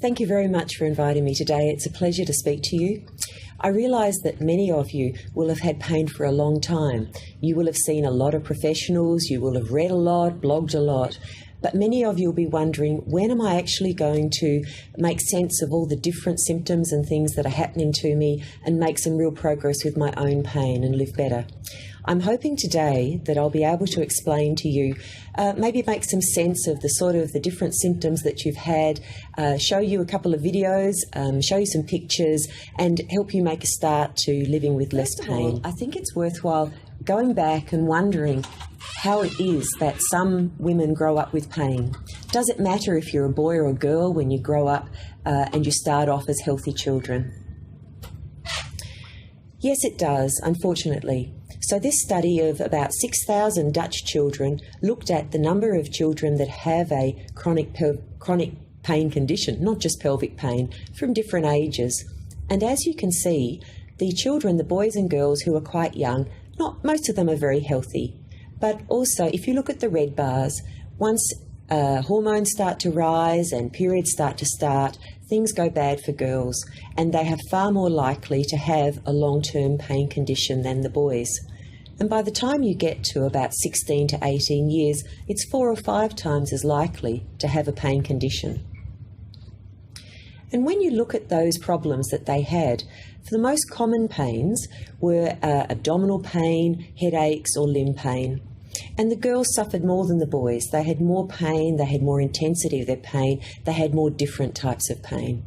Thank you very much for inviting me today. It's a pleasure to speak to you. I realise that many of you will have had pain for a long time. You will have seen a lot of professionals, you will have read a lot, blogged a lot, but many of you will be wondering, when am I actually going to make sense of all the different symptoms and things that are happening to me and make some real progress with my own pain and live better? I'm hoping today that I'll be able to explain to you, maybe make some sense of the different symptoms that you've had, show you a couple of videos, show you some pictures, and help you make a start to living with less pain. I think it's worthwhile going back and wondering how it is that some women grow up with pain. Does it matter if you're a boy or a girl when you grow up and you start off as healthy children? Yes, it does, unfortunately. So this study of about 6,000 Dutch children looked at the number of children that have a chronic pain condition, not just pelvic pain, from different ages. And as you can see, the children, the boys and girls who are quite young, most of them are very healthy. But also, if you look at the red bars, once hormones start to rise and periods start, things go bad for girls, and they are far more likely to have a long-term pain condition than the boys. And by the time you get to about 16 to 18 years, it's 4 or 5 times as likely to have a pain condition. And when you look at those problems that they had, for the most common pains were abdominal pain, headaches or limb pain. And the girls suffered more than the boys. They had more pain, they had more intensity of their pain, they had more different types of pain.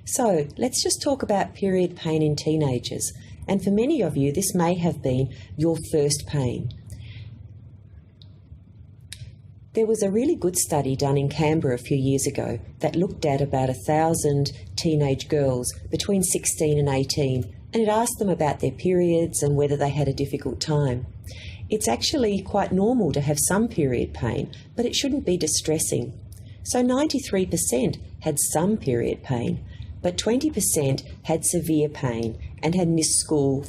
So let's just talk about period pain in teenagers. And for many of you, this may have been your first pain. There was a really good study done in Canberra a few years ago that looked at about 1,000 teenage girls between 16 and 18, and it asked them about their periods and whether they had a difficult time. It's actually quite normal to have some period pain, but it shouldn't be distressing. So 93% had some period pain, but 20% had severe pain and had missed school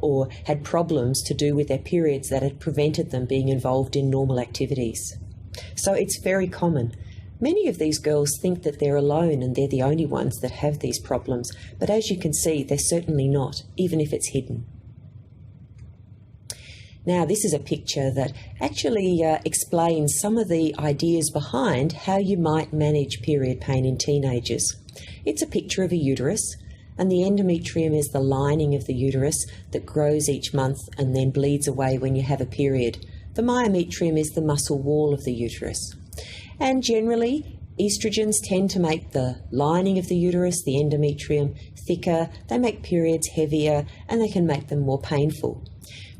or had problems to do with their periods that had prevented them being involved in normal activities. So it's very common. Many of these girls think that they're alone and they're the only ones that have these problems, but as you can see, they're certainly not, even if it's hidden. Now, this is a picture that actually explains some of the ideas behind how you might manage period pain in teenagers. It's a picture of a uterus, and the endometrium is the lining of the uterus that grows each month and then bleeds away when you have a period. The myometrium is the muscle wall of the uterus. And generally, estrogens tend to make the lining of the uterus, the endometrium, thicker. They make periods heavier and they can make them more painful.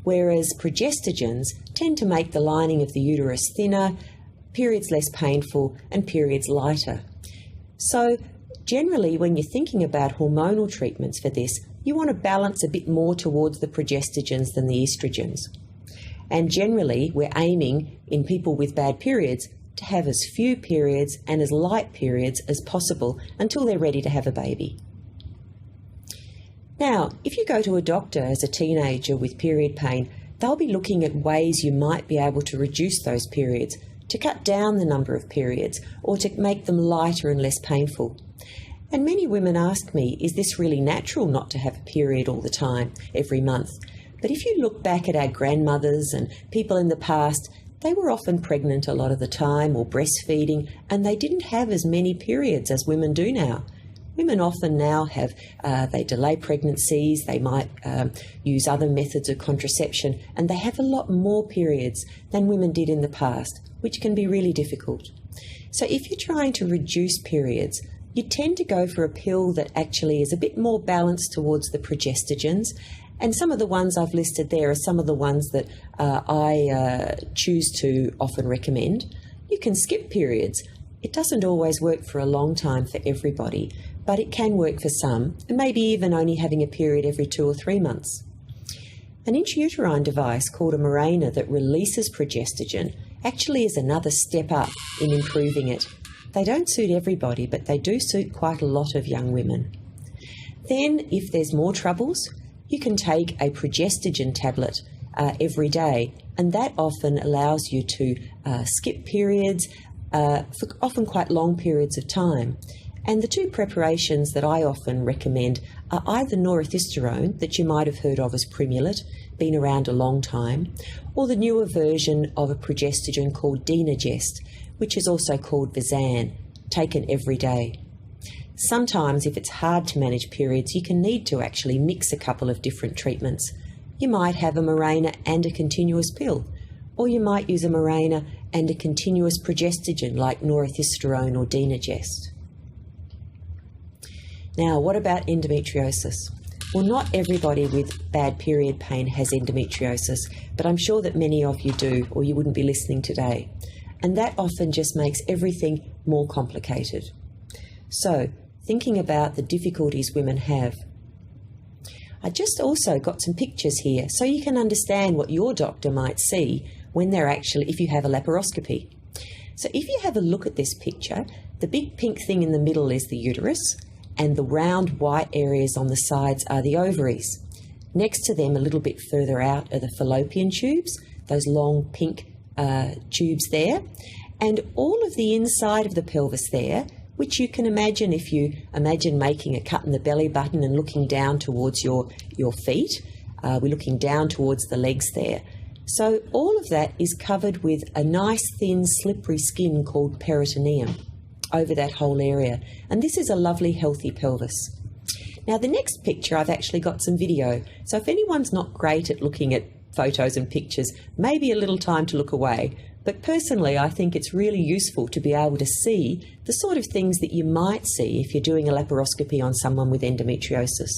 Whereas progestogens tend to make the lining of the uterus thinner, periods less painful, and periods lighter. So generally, when you're thinking about hormonal treatments for this, you want to balance a bit more towards the progestogens than the estrogens. And generally, we're aiming in people with bad periods to have as few periods and as light periods as possible until they're ready to have a baby. Now, if you go to a doctor as a teenager with period pain, they'll be looking at ways you might be able to reduce those periods, to cut down the number of periods, or to make them lighter and less painful. And many women ask me, is this really natural not to have a period all the time, every month? But if you look back at our grandmothers and people in the past, they were often pregnant a lot of the time or breastfeeding, and they didn't have as many periods as women do now. Women often now have, they delay pregnancies, they might use other methods of contraception, and they have a lot more periods than women did in the past, which can be really difficult. So if you're trying to reduce periods, you tend to go for a pill that actually is a bit more balanced towards the progestogens. And some of the ones I've listed there are some of the ones that I choose to often recommend. You can skip periods. It doesn't always work for a long time for everybody, but it can work for some, and maybe even only having a period every 2 or 3 months. An intrauterine device called a Mirena that releases progestogen actually is another step up in improving it. They don't suit everybody, but they do suit quite a lot of young women. Then, if there's more troubles, you can take a progestogen tablet every day, and that often allows you to skip periods for often quite long periods of time. And the two preparations that I often recommend are either norethisterone, that you might have heard of as Primulet, been around a long time, or the newer version of a progestogen called Dinagest, which is also called Vizan, taken every day. Sometimes, if it's hard to manage periods, you can need to actually mix a couple of different treatments. You might have a Mirena and a continuous pill, or you might use a Mirena and a continuous progestogen like norethisterone or Dinagest. Now, what about endometriosis? Well, not everybody with bad period pain has endometriosis, but I'm sure that many of you do, or you wouldn't be listening today. And that often just makes everything more complicated. So, thinking about the difficulties women have, I just also got some pictures here so you can understand what your doctor might see when they're actually, if you have a laparoscopy. So if you have a look at this picture, the big pink thing in the middle is the uterus, and the round white areas on the sides are the ovaries. Next to them, a little bit further out, are the fallopian tubes, those long pink tubes there, and all of the inside of the pelvis there, which you can imagine if you imagine making a cut in the belly button and looking down towards your feet. We're looking down towards the legs there. So all of that is covered with a nice thin slippery skin called peritoneum over that whole area. And this is a lovely healthy pelvis. Now the next picture, I've actually got some video. So if anyone's not great at looking at photos and pictures, maybe a little time to look away. But personally, I think it's really useful to be able to see the sort of things that you might see if you're doing a laparoscopy on someone with endometriosis.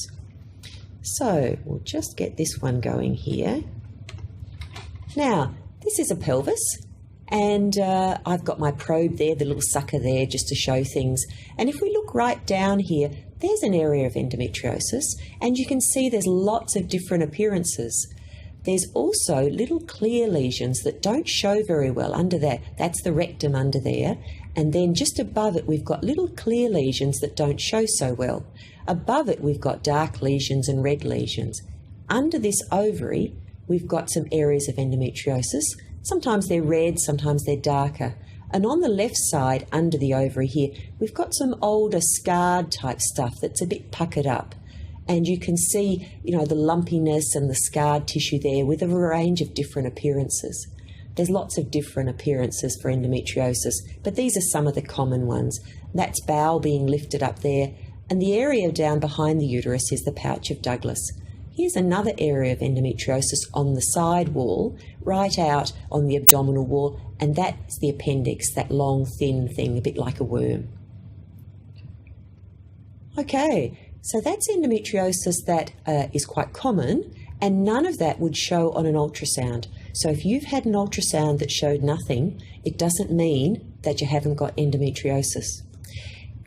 So we'll just get this one going here. Now, this is a pelvis, and I've got my probe there, the little sucker there, just to show things. And if we look right down here, there's an area of endometriosis, and you can see there's lots of different appearances. There's also little clear lesions that don't show very well under there. That's the rectum under there. And then just above it, we've got little clear lesions that don't show so well. Above it, we've got dark lesions and red lesions. Under this ovary, we've got some areas of endometriosis. Sometimes they're red, sometimes they're darker. And on the left side, under the ovary here, we've got some older scarred type stuff that's a bit puckered up. And you can see, the lumpiness and the scarred tissue there with a range of different appearances. There's lots of different appearances for endometriosis, but these are some of the common ones. That's bowel being lifted up there, and the area down behind the uterus is the pouch of Douglas. Here's another area of endometriosis on the side wall, right out on the abdominal wall, and that's the appendix, that long, thin thing, a bit like a worm. Okay. So that's endometriosis that is quite common, and none of that would show on an ultrasound. So if you've had an ultrasound that showed nothing, it doesn't mean that you haven't got endometriosis.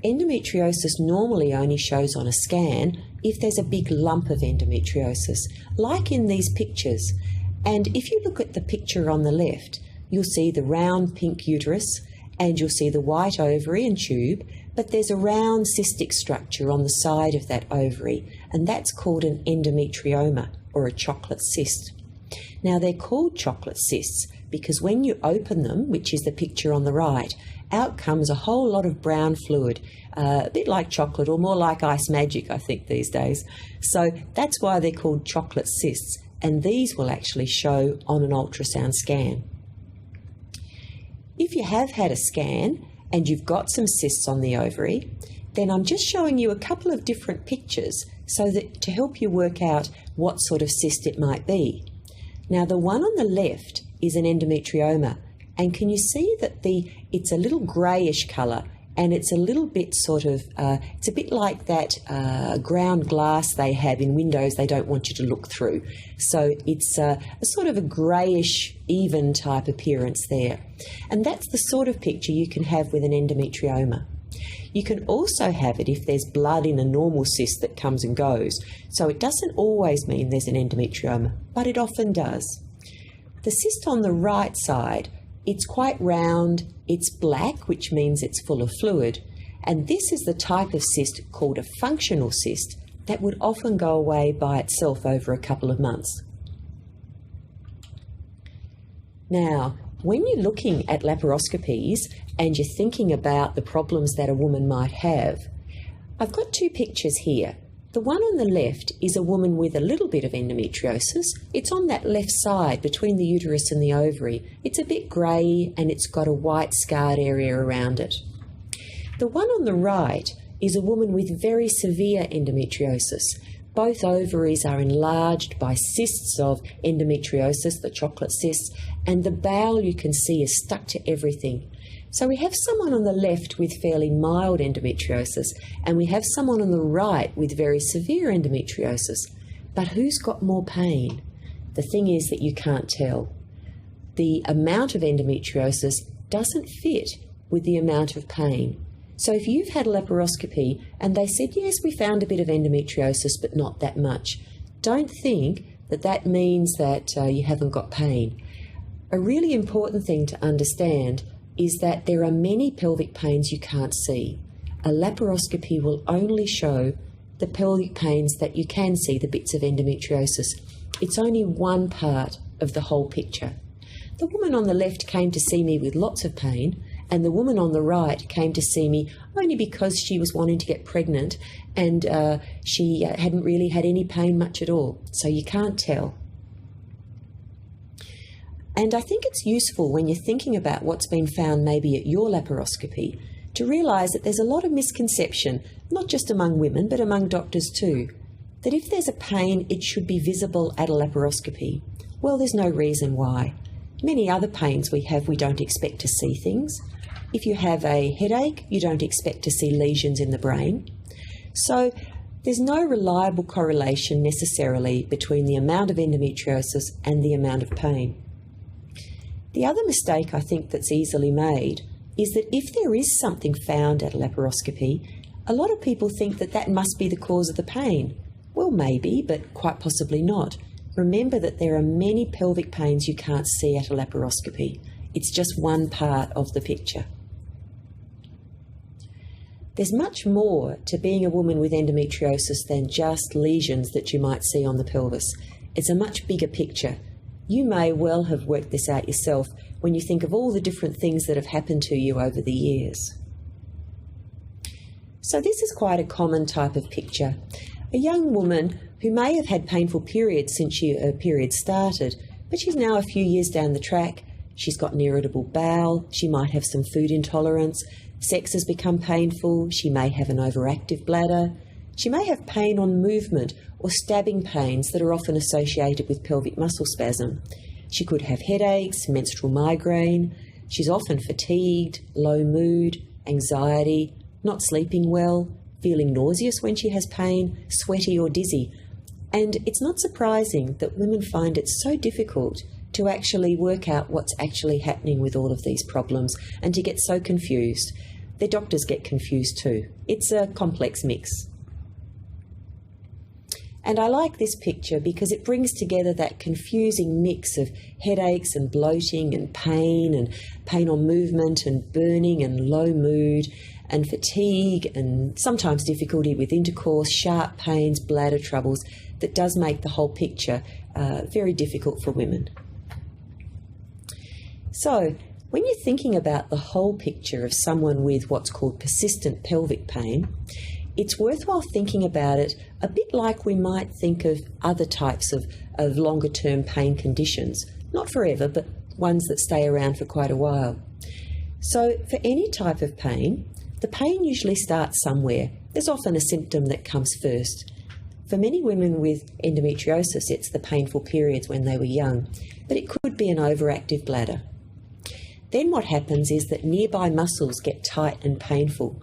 Endometriosis normally only shows on a scan if there's a big lump of endometriosis, like in these pictures. And if you look at the picture on the left, you'll see the round pink uterus, and you'll see the white ovary and tube, but there's a round cystic structure on the side of that ovary, and that's called an endometrioma, or a chocolate cyst. Now, they're called chocolate cysts because when you open them, which is the picture on the right, out comes a whole lot of brown fluid, a bit like chocolate, or more like ice magic, I think, these days. So that's why they're called chocolate cysts, and these will actually show on an ultrasound scan. If you have had a scan and you've got some cysts on the ovary, then I'm just showing you a couple of different pictures so that to help you work out what sort of cyst it might be. Now, the one on the left is an endometrioma, and can you see that it's a little greyish colour, and it's a little bit it's a bit like that ground glass they have in windows they don't want you to look through. So it's a sort of a greyish, even type appearance there. And that's the sort of picture you can have with an endometrioma. You can also have it if there's blood in a normal cyst that comes and goes. So it doesn't always mean there's an endometrioma, but it often does. The cyst on the right side, it's quite round, it's black, which means it's full of fluid, and this is the type of cyst called a functional cyst that would often go away by itself over a couple of months. Now, when you're looking at laparoscopies, and you're thinking about the problems that a woman might have, I've got two pictures here. The one on the left is a woman with a little bit of endometriosis. It's on that left side between the uterus and the ovary. It's a bit grey and it's got a white scarred area around it. The one on the right is a woman with very severe endometriosis. Both ovaries are enlarged by cysts of endometriosis, the chocolate cysts, and the bowel you can see is stuck to everything. So we have someone on the left with fairly mild endometriosis, and we have someone on the right with very severe endometriosis. But who's got more pain? The thing is that you can't tell. The amount of endometriosis doesn't fit with the amount of pain. So if you've had a laparoscopy and they said, yes, we found a bit of endometriosis, but not that much, don't think that that means that you haven't got pain. A really important thing to understand is that there are many pelvic pains you can't see. A laparoscopy will only show the pelvic pains that you can see, the bits of endometriosis. It's only one part of the whole picture. The woman on the left came to see me with lots of pain, and the woman on the right came to see me only because she was wanting to get pregnant and she hadn't really had any pain much at all. So you can't tell. And I think it's useful when you're thinking about what's been found maybe at your laparoscopy to realise that there's a lot of misconception, not just among women but among doctors too, that if there's a pain it should be visible at a laparoscopy. Well, there's no reason why. Many other pains we have, we don't expect to see things. If you have a headache, you don't expect to see lesions in the brain. So there's no reliable correlation necessarily between the amount of endometriosis and the amount of pain. The other mistake I think that's easily made is that if there is something found at a laparoscopy, a lot of people think that that must be the cause of the pain. Well, maybe, but quite possibly not. Remember that there are many pelvic pains you can't see at a laparoscopy. It's just one part of the picture. There's much more to being a woman with endometriosis than just lesions that you might see on the pelvis. It's a much bigger picture. You may well have worked this out yourself when you think of all the different things that have happened to you over the years. So this is quite a common type of picture. A young woman who may have had painful periods since her period started, but she's now a few years down the track. She's got an irritable bowel, she might have some food intolerance, sex has become painful, she may have an overactive bladder, she may have pain on movement or stabbing pains that are often associated with pelvic muscle spasm. She could have headaches, menstrual migraine, she's often fatigued, low mood, anxiety, not sleeping well, feeling nauseous when she has pain, sweaty or dizzy. And it's not surprising that women find it so difficult to actually work out what's actually happening with all of these problems and to get so confused. Their doctors get confused too. It's a complex mix. And I like this picture because it brings together that confusing mix of headaches and bloating and pain on movement and burning and low mood and fatigue and sometimes difficulty with intercourse, sharp pains, bladder troubles that does make the whole picture very difficult for women. So when you're thinking about the whole picture of someone with what's called persistent pelvic pain, it's worthwhile thinking about it a bit like we might think of other types of longer-term pain conditions. Not forever, but ones that stay around for quite a while. So for any type of pain, the pain usually starts somewhere. There's often a symptom that comes first. For many women with endometriosis, it's the painful periods when they were young, but it could be an overactive bladder. Then what happens is that nearby muscles get tight and painful.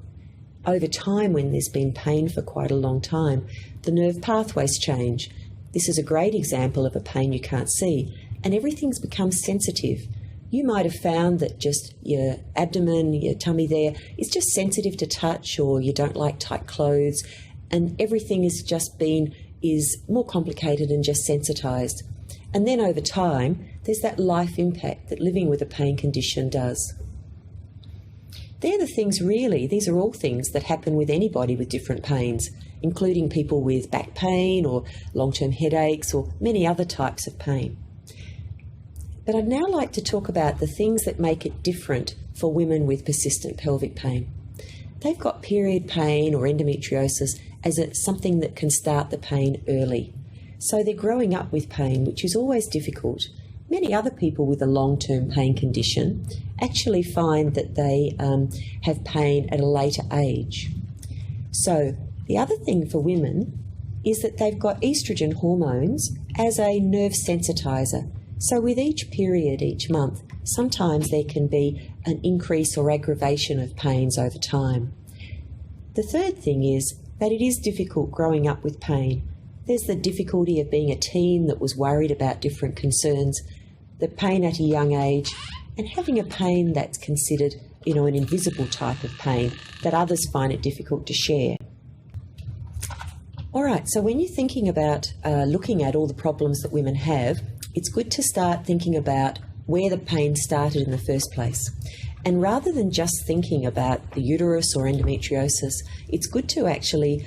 Over time, when there's been pain for quite a long time, the nerve pathways change. This is a great example of a pain you can't see, and everything's become sensitive. You might have found that just your abdomen, your tummy there, is just sensitive to touch, or you don't like tight clothes, and everything is more complicated and just sensitized. And then over time, there's that life impact that living with a pain condition does. They're the things really, these are all things that happen with anybody with different pains, including people with back pain or long-term headaches or many other types of pain. But I'd now like to talk about the things that make it different for women with persistent pelvic pain. They've got period pain or endometriosis as something that can start the pain early. So they're growing up with pain, which is always difficult. Many other people with a long-term pain condition actually find that they have pain at a later age. So the other thing for women is that they've got estrogen hormones as a nerve sensitizer. So with each period each month, sometimes there can be an increase or aggravation of pains over time. The third thing is that it is difficult growing up with pain. There's the difficulty of being a teen that was worried about different concerns, the pain at a young age, and having a pain that's considered, an invisible type of pain that others find it difficult to share. All right, so when you're thinking about looking at all the problems that women have, it's good to start thinking about where the pain started in the first place. And rather than just thinking about the uterus or endometriosis, it's good to actually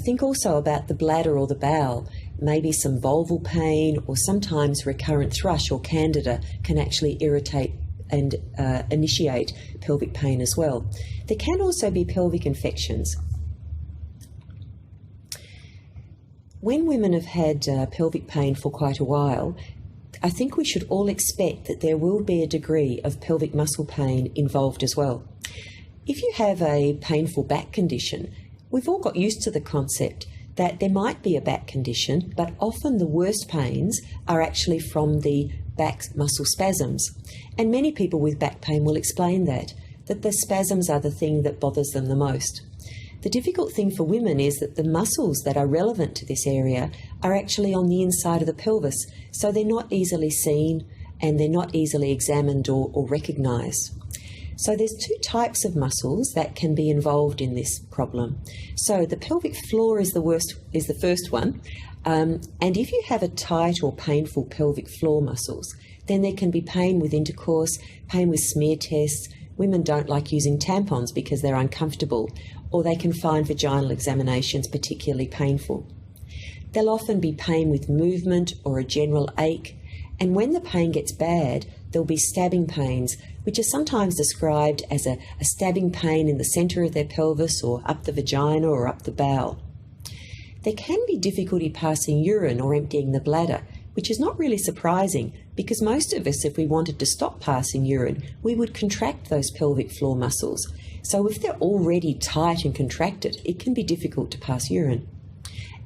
think also about the bladder or the bowel. Maybe some vulval pain, or sometimes recurrent thrush or candida can actually irritate and initiate pelvic pain as well. There can also be pelvic infections. When women have had pelvic pain for quite a while, I think we should all expect that there will be a degree of pelvic muscle pain involved as well. If you have a painful back condition, we've all got used to the concept that there might be a back condition, but often the worst pains are actually from the back muscle spasms. And many people with back pain will explain that the spasms are the thing that bothers them the most. The difficult thing for women is that the muscles that are relevant to this area are actually on the inside of the pelvis, so they're not easily seen and they're not easily examined or recognised. So there's two types of muscles that can be involved in this problem. So the pelvic floor is the first one, and if you have a tight or painful pelvic floor muscles, then there can be pain with intercourse, pain with smear tests. Women don't like using tampons because they're uncomfortable, or they can find vaginal examinations particularly painful. There'll often be pain with movement or a general ache, and when the pain gets bad, there'll be stabbing pains, which are sometimes described as a stabbing pain in the centre of their pelvis or up the vagina or up the bowel. There can be difficulty passing urine or emptying the bladder, which is not really surprising because most of us, if we wanted to stop passing urine, we would contract those pelvic floor muscles. So if they're already tight and contracted, it can be difficult to pass urine.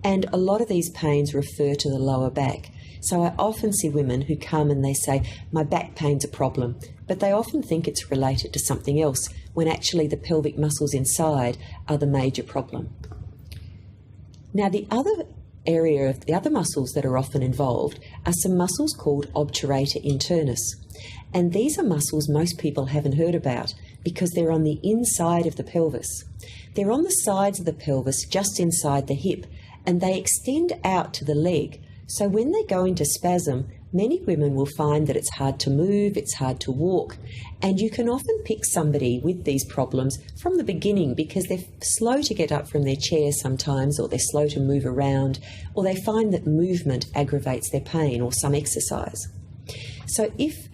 And a lot of these pains refer to the lower back. So I often see women who come and they say, my back pain's a problem, but they often think it's related to something else, when actually the pelvic muscles inside are the major problem. Now the other muscles that are often involved are some muscles called obturator internus. And these are muscles most people haven't heard about because they're on the inside of the pelvis. They're on the sides of the pelvis, just inside the hip, and they extend out to the leg. So when they go into spasm, many women will find that it's hard to move, it's hard to walk, and you can often pick somebody with these problems from the beginning because they're slow to get up from their chair sometimes, or they're slow to move around, or they find that movement aggravates their pain, or some exercise. So if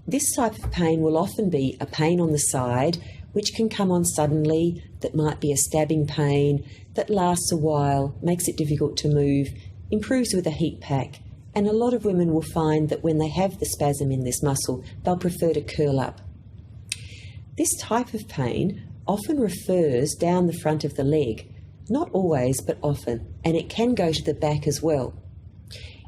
this type of pain will often be a pain on the side, which can come on suddenly, that might be a stabbing pain, that lasts a while, makes it difficult to move, improves with a heat pack, and a lot of women will find that when they have the spasm in this muscle, they'll prefer to curl up. This type of pain often refers down the front of the leg, not always, but often, and it can go to the back as well.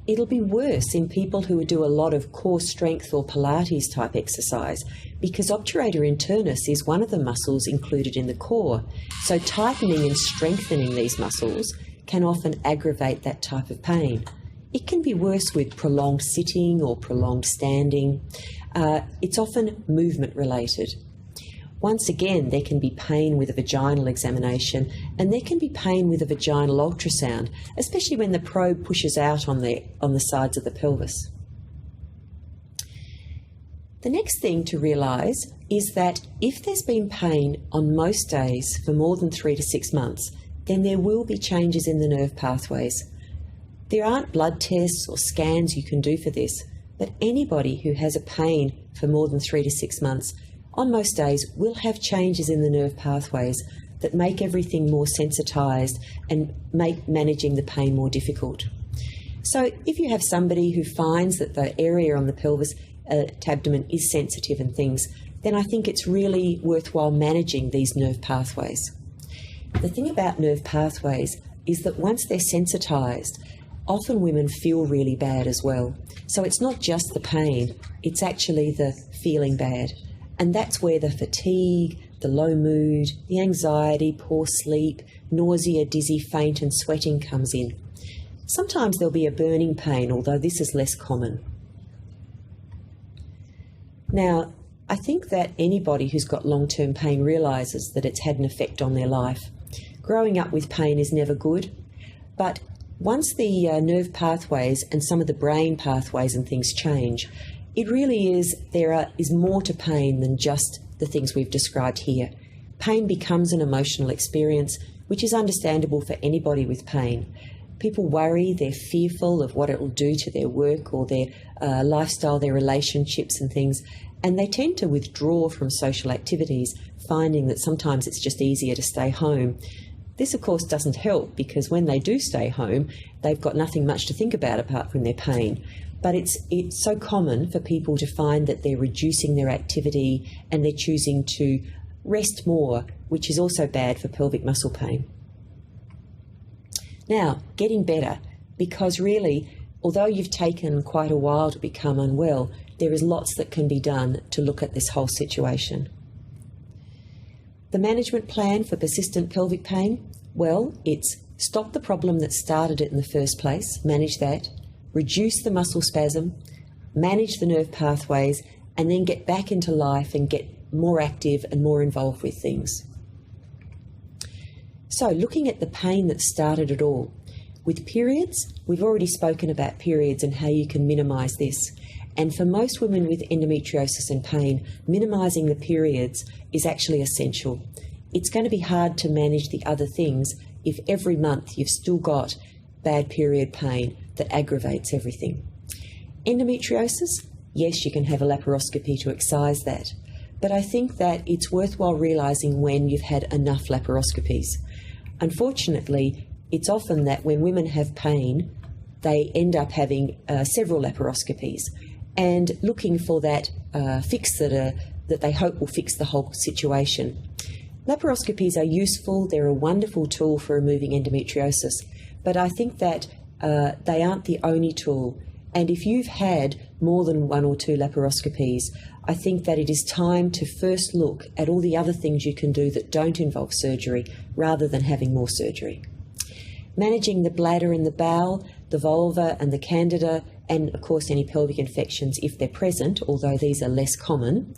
It'll be worse in people who do a lot of core strength or Pilates type exercise, because obturator internus is one of the muscles included in the core, so tightening and strengthening these muscles can often aggravate that type of pain. It can be worse with prolonged sitting or prolonged standing. It's often movement related. Once again, there can be pain with a vaginal examination, and there can be pain with a vaginal ultrasound, especially when the probe pushes out on the sides of the pelvis. The next thing to realise is that if there's been pain on most days for more than 3 to 6 months, then there will be changes in the nerve pathways. There aren't blood tests or scans you can do for this, but anybody who has a pain for more than 3 to 6 months, on most days will have changes in the nerve pathways that make everything more sensitised and make managing the pain more difficult. So if you have somebody who finds that the area on the pelvis, abdomen is sensitive and things, then I think it's really worthwhile managing these nerve pathways. The thing about nerve pathways is that once they're sensitised, often women feel really bad as well. So it's not just the pain, it's actually the feeling bad. And that's where the fatigue, the low mood, the anxiety, poor sleep, nausea, dizzy, faint and sweating comes in. Sometimes there'll be a burning pain, although this is less common. Now, I think that anybody who's got long-term pain realises that it's had an effect on their life. Growing up with pain is never good, but once the nerve pathways and some of the brain pathways and things change, it really is, there is more to pain than just the things we've described here. Pain becomes an emotional experience, which is understandable for anybody with pain. People worry, they're fearful of what it will do to their work or their lifestyle, their relationships and things, and they tend to withdraw from social activities, finding that sometimes it's just easier to stay home. This, of course, doesn't help because when they do stay home, they've got nothing much to think about apart from their pain. But it's so common for people to find that they're reducing their activity and they're choosing to rest more, which is also bad for pelvic muscle pain. Now, getting better, because really, although you've taken quite a while to become unwell, there is lots that can be done to look at this whole situation. The management plan for persistent pelvic pain, well, it's stop the problem that started it in the first place, manage that, reduce the muscle spasm, manage the nerve pathways, and then get back into life and get more active and more involved with things. So, looking at the pain that started it all. With periods, we've already spoken about periods and how you can minimise this. And for most women with endometriosis and pain, minimising the periods is actually essential. It's going to be hard to manage the other things if every month you've still got bad period pain that aggravates everything. Endometriosis, yes, you can have a laparoscopy to excise that. But I think that it's worthwhile realising when you've had enough laparoscopies. Unfortunately, it's often that when women have pain, they end up having several laparoscopies and looking for that fix that they hope will fix the whole situation. Laparoscopies are useful, they're a wonderful tool for removing endometriosis, but I think that they aren't the only tool. And if you've had more than 1 or 2 laparoscopies, I think that it is time to first look at all the other things you can do that don't involve surgery rather than having more surgery. Managing the bladder and the bowel, the vulva and the candida, and of course any pelvic infections if they're present, although these are less common,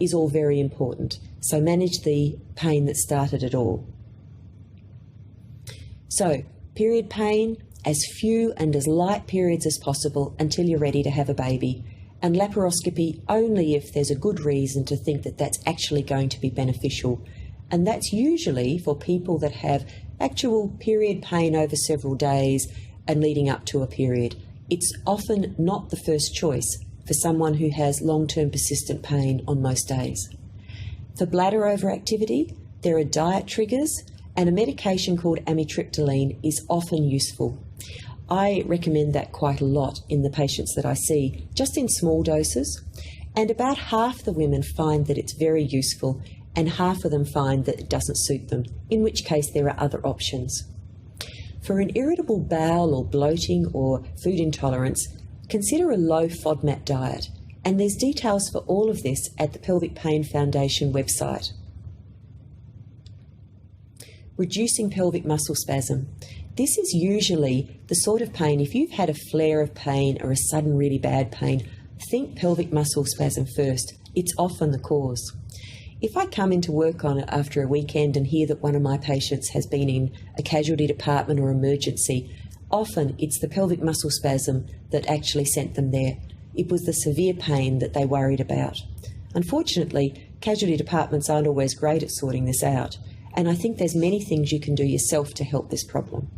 is all very important. So manage the pain that started it all. So, period pain, as few and as light periods as possible until you're ready to have a baby, and laparoscopy only if there's a good reason to think that that's actually going to be beneficial. And that's usually for people that have actual period pain over several days and leading up to a period. It's often not the first choice for someone who has long-term persistent pain on most days. For bladder overactivity, there are diet triggers, and a medication called amitriptyline is often useful. I recommend that quite a lot in the patients that I see, just in small doses, and about half the women find that it's very useful and half of them find that it doesn't suit them, in which case there are other options. For an irritable bowel or bloating or food intolerance, consider a low FODMAP diet, and there's details for all of this at the Pelvic Pain Foundation website. Reducing pelvic muscle spasm. This is usually the sort of pain, if you've had a flare of pain or a sudden really bad pain, think pelvic muscle spasm first. It's often the cause. If I come into work on it after a weekend and hear that one of my patients has been in a casualty department or emergency, often it's the pelvic muscle spasm that actually sent them there. It was the severe pain that they worried about. Unfortunately, casualty departments aren't always great at sorting this out, and I think there's many things you can do yourself to help this problem.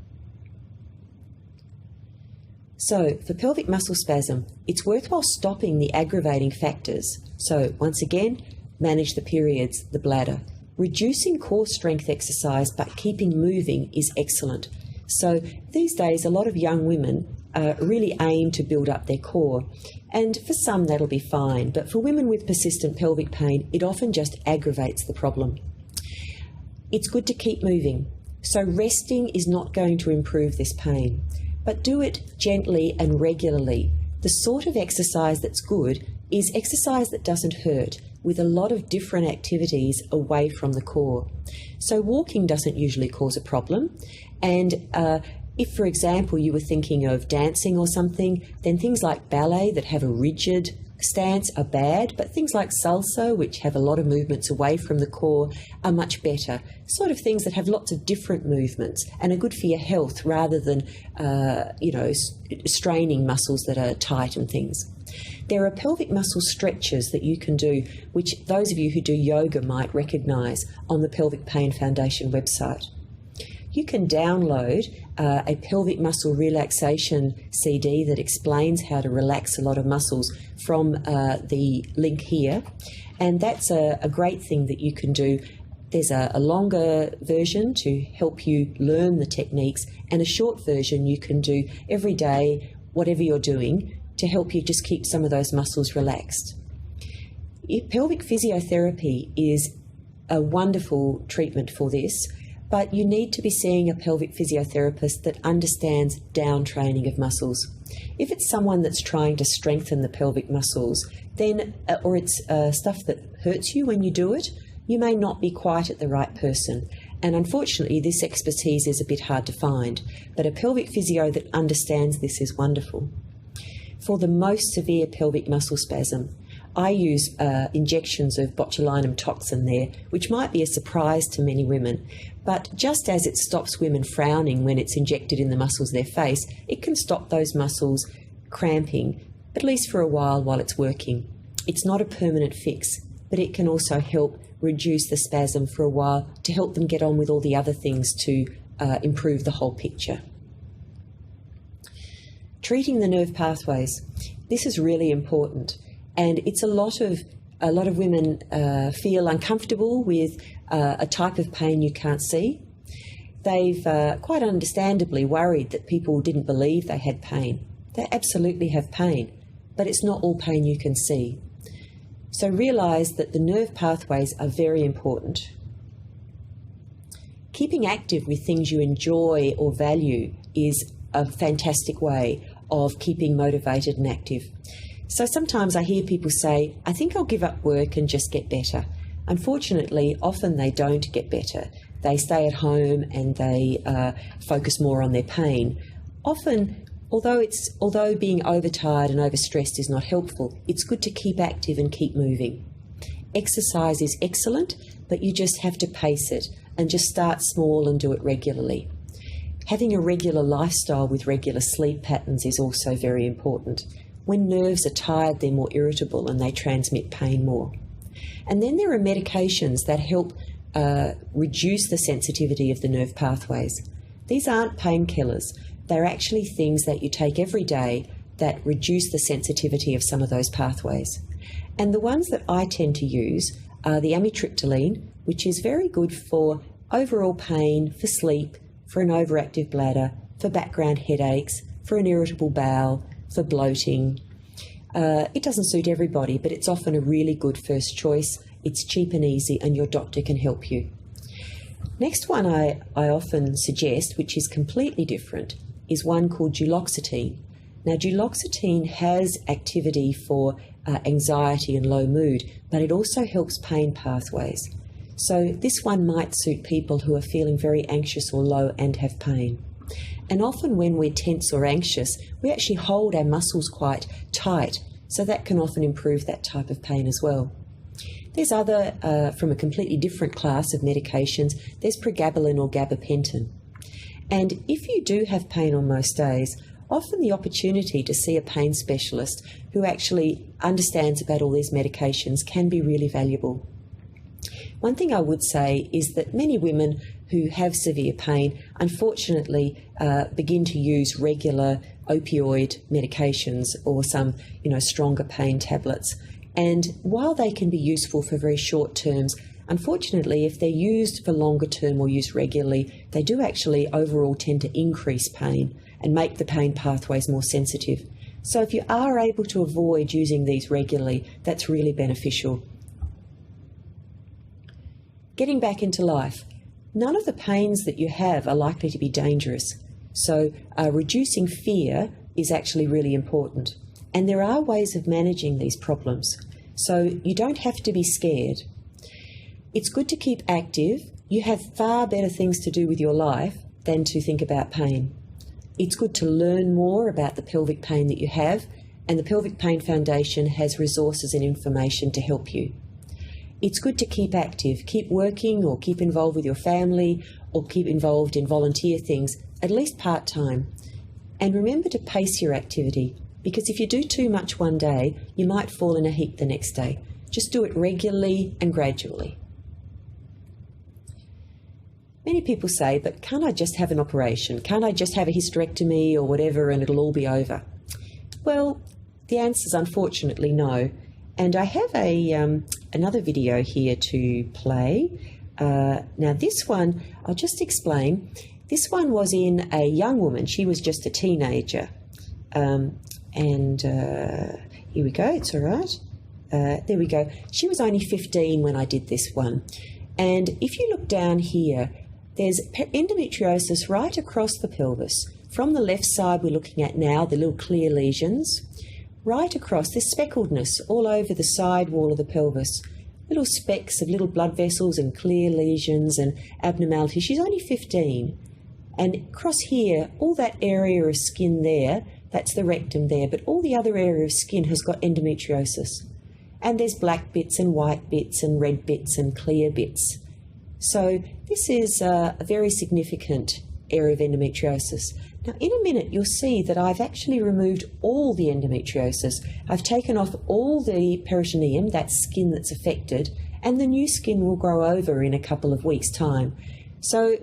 So for pelvic muscle spasm, it's worthwhile stopping the aggravating factors. So once again, manage the periods, the bladder. Reducing core strength exercise but keeping moving is excellent. So these days, a lot of young women really aim to build up their core. And for some, that'll be fine. But for women with persistent pelvic pain, it often just aggravates the problem. It's good to keep moving. So resting is not going to improve this pain. But do it gently and regularly. The sort of exercise that's good is exercise that doesn't hurt, with a lot of different activities away from the core. So walking doesn't usually cause a problem. And if, for example, you were thinking of dancing or something, then things like ballet that have a rigid stance are bad, but things like salsa, which have a lot of movements away from the core, are much better. Sort of things that have lots of different movements and are good for your health rather than, straining muscles that are tight and things. There are pelvic muscle stretches that you can do, which those of you who do yoga might recognise on the Pelvic Pain Foundation website. You can download a pelvic muscle relaxation CD that explains how to relax a lot of muscles from the link here, and that's a great thing that you can do. There's a longer version to help you learn the techniques, and a short version you can do every day, whatever you're doing, to help you just keep some of those muscles relaxed. Pelvic physiotherapy is a wonderful treatment for this, but you need to be seeing a pelvic physiotherapist that understands down training of muscles. If it's someone that's trying to strengthen the pelvic muscles, then, or it's stuff that hurts you when you do it, you may not be quite at the right person. And unfortunately, this expertise is a bit hard to find, but a pelvic physio that understands this is wonderful. For the most severe pelvic muscle spasm, I use injections of botulinum toxin there, which might be a surprise to many women. But just as it stops women frowning when it's injected in the muscles of their face, it can stop those muscles cramping, at least for a while it's working. It's not a permanent fix, but it can also help reduce the spasm for a while to help them get on with all the other things to improve the whole picture. Treating the nerve pathways. This is really important. And it's a lot of women feel uncomfortable with a type of pain you can't see. They've quite understandably worried that people didn't believe they had pain. They absolutely have pain, but it's not all pain you can see. So realise that the nerve pathways are very important. Keeping active with things you enjoy or value is a fantastic way of keeping motivated and active. So sometimes I hear people say, I think I'll give up work and just get better. Unfortunately, often they don't get better. They stay at home and they focus more on their pain. Often, although being overtired and overstressed is not helpful, it's good to keep active and keep moving. Exercise is excellent, but you just have to pace it and just start small and do it regularly. Having a regular lifestyle with regular sleep patterns is also very important. When nerves are tired, they're more irritable and they transmit pain more. And then there are medications that help reduce the sensitivity of the nerve pathways. These aren't painkillers. They're actually things that you take every day that reduce the sensitivity of some of those pathways. And the ones that I tend to use are the amitriptyline, which is very good for overall pain, for sleep, for an overactive bladder, for background headaches, for an irritable bowel, for bloating. It doesn't suit everybody, but it's often a really good first choice. It's cheap and easy, and your doctor can help you. Next one I often suggest, which is completely different, is one called duloxetine. Now, duloxetine has activity for anxiety and low mood, but it also helps pain pathways. So this one might suit people who are feeling very anxious or low and have pain. And often when we're tense or anxious, we actually hold our muscles quite tight, so that can often improve that type of pain as well. There's other, from a completely different class of medications, there's pregabalin or gabapentin. And if you do have pain on most days, often the opportunity to see a pain specialist who actually understands about all these medications can be really valuable. One thing I would say is that many women who have severe pain unfortunately begin to use regular opioid medications or some, stronger pain tablets. And while they can be useful for very short terms, unfortunately, if they're used for longer term or used regularly, they do actually overall tend to increase pain and make the pain pathways more sensitive. So if you are able to avoid using these regularly, that's really beneficial. Getting back into life. None of the pains that you have are likely to be dangerous. So reducing fear is actually really important. And there are ways of managing these problems. So you don't have to be scared. It's good to keep active. You have far better things to do with your life than to think about pain. It's good to learn more about the pelvic pain that you have, and the Pelvic Pain Foundation has resources and information to help you. It's good to keep active, keep working or keep involved with your family or keep involved in volunteer things, at least part-time. And remember to pace your activity, because if you do too much one day, you might fall in a heap the next day. Just do it regularly and gradually. Many people say, but can't I just have an operation? Can't I just have a hysterectomy or whatever and it'll all be over? Well, the answer is unfortunately no. And I have another video here to play. Now this one, I'll just explain. This one was in a young woman. She was just a teenager. Here we go, it's all right. There we go. She was only 15 when I did this one. And if you look down here, there's endometriosis right across the pelvis. From the left side we're looking at now, the little clear lesions. Right across, there's speckledness all over the side wall of the pelvis. Little specks of little blood vessels and clear lesions and abnormalities. She's only 15. And across here, all that area of skin there, that's the rectum there, but all the other area of skin has got endometriosis. And there's black bits and white bits and red bits and clear bits. So this is a very significant area of endometriosis. Now in a minute you'll see that I've actually removed all the endometriosis. I've taken off all the peritoneum, that skin that's affected, and the new skin will grow over in a couple of weeks' time. So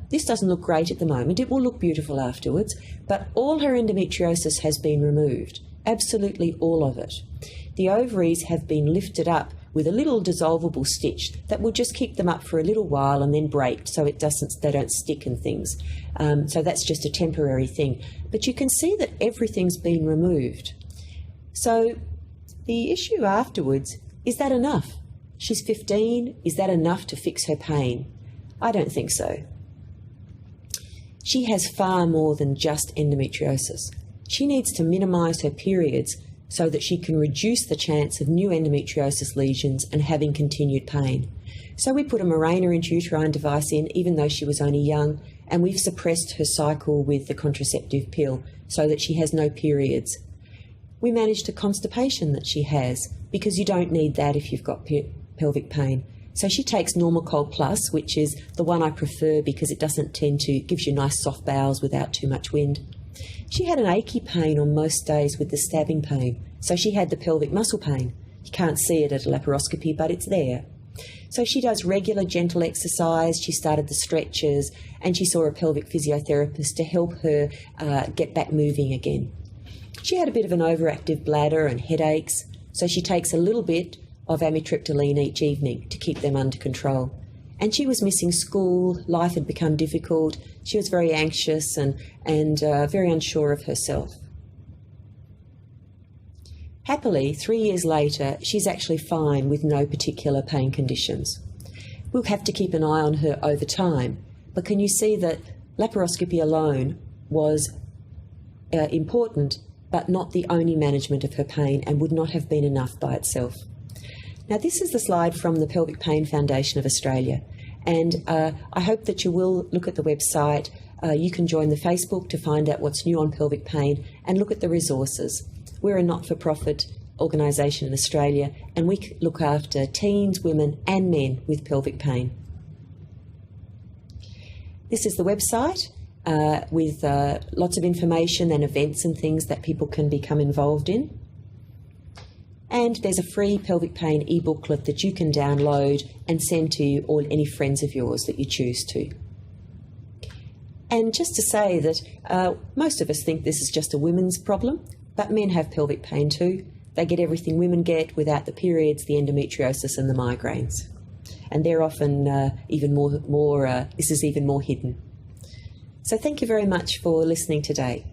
this doesn't look great at the moment. It will look beautiful afterwards, but all her endometriosis has been removed, absolutely all of it. The ovaries have been lifted up with a little dissolvable stitch that will just keep them up for a little while and then break so they don't stick and things. So that's just a temporary thing. But you can see that everything's been removed. So the issue afterwards, is that enough? She's 15, is that enough to fix her pain? I don't think so. She has far more than just endometriosis. She needs to minimise her periods so that she can reduce the chance of new endometriosis lesions and having continued pain. So we put a Mirena intrauterine device in, even though she was only young, and we've suppressed her cycle with the contraceptive pill so that she has no periods. We managed the constipation that she has, because you don't need that if you've got pelvic pain. So she takes Normacol Plus, which is the one I prefer because it doesn't tend to, gives you nice soft bowels without too much wind. She had an achy pain on most days with the stabbing pain, so she had the pelvic muscle pain. You can't see it at a laparoscopy, but it's there. So she does regular gentle exercise, she started the stretches, and she saw a pelvic physiotherapist to help her get back moving again. She had a bit of an overactive bladder and headaches, so she takes a little bit of amitriptyline each evening to keep them under control. And she was missing school, life had become difficult, she was very anxious and very unsure of herself. Happily, 3 years later, she's actually fine with no particular pain conditions. We'll have to keep an eye on her over time, but can you see that laparoscopy alone was important, but not the only management of her pain and would not have been enough by itself. Now this is the slide from the Pelvic Pain Foundation of Australia, and I hope that you will look at the website. You can join the Facebook to find out what's new on pelvic pain and look at the resources. We're a not-for-profit organisation in Australia, and we look after teens, women and men with pelvic pain. This is the website with lots of information and events and things that people can become involved in. And there's a free pelvic pain e-booklet that you can download and send to any friends of yours that you choose to. And just to say that most of us think this is just a women's problem, but men have pelvic pain too. They get everything women get without the periods, the endometriosis and the migraines. And they're often this is even more hidden. So thank you very much for listening today.